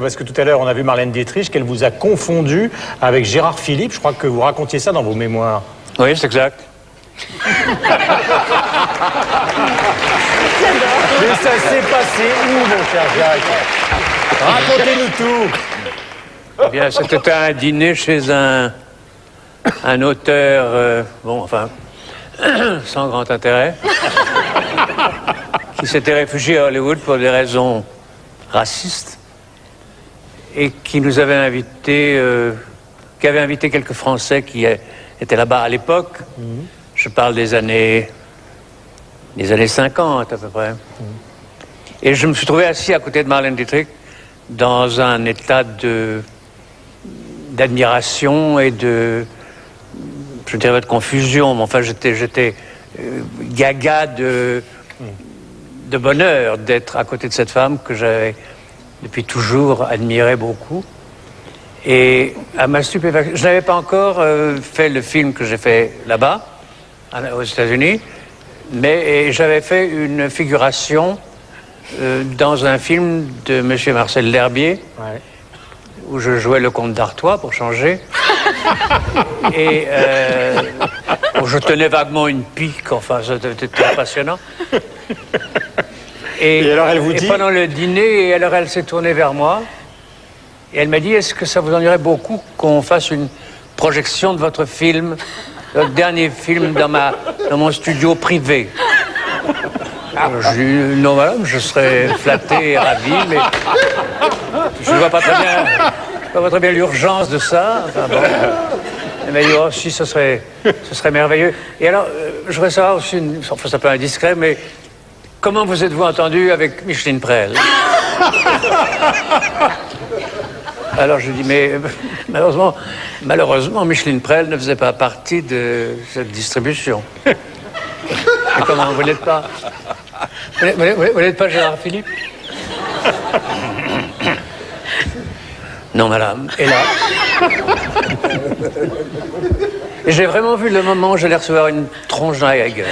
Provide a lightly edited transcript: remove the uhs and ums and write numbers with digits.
parce que tout à l'heure, on a vu Marlène Dietrich, qu'elle vous a confondu avec Gérard Philippe. Je crois que vous racontiez ça dans vos mémoires. Oui, c'est exact. Mais ça s'est passé où, mon cher Jacques? Racontez-nous tout. Eh bien, c'était un dîner chez un auteur, sans grand intérêt, qui s'était réfugié à Hollywood pour des raisons racistes et qui nous avait invités, qui avait invité quelques Français qui étaient là-bas à l'époque. Je parle des années 50 à peu près. Et je me suis trouvé assis à côté de Marlène Dietrich dans un état d'admiration et je dirais de confusion, mais enfin j'étais gaga de bonheur d'être à côté de cette femme que j'avais depuis toujours admiré beaucoup. Et à ma stupéfaction, je n'avais pas encore fait le film que j'ai fait là-bas, aux États-Unis, mais j'avais fait une figuration dans un film de M. Marcel L'Herbier, où je jouais le comte d'Artois, pour changer. Et où je tenais vaguement une pique, enfin, c'était très passionnant. Et alors elle vous dit... pendant le dîner, elle s'est tournée vers moi, et elle m'a dit, est-ce que ça vous ennuierait beaucoup qu'on fasse une projection de votre film, votre dernier film, dans mon studio privé? J'ai dit, non madame, je serais flatté et ravi, mais je ne vois pas très bien l'urgence de ça. Enfin, bon. Elle m'a dit, oh si, ce serait merveilleux. Et alors, je voudrais savoir aussi, enfin c'est un peu indiscret, mais comment vous êtes-vous entendu avec Micheline Prel? Alors je lui dis, mais malheureusement, Micheline Prel ne faisait pas partie de cette distribution. Et comment, vous n'êtes pas... Vous n'êtes pas Gérard Philippe? Non, madame. Et là... Et j'ai vraiment vu le moment où j'allais recevoir une tronche dans la gueule.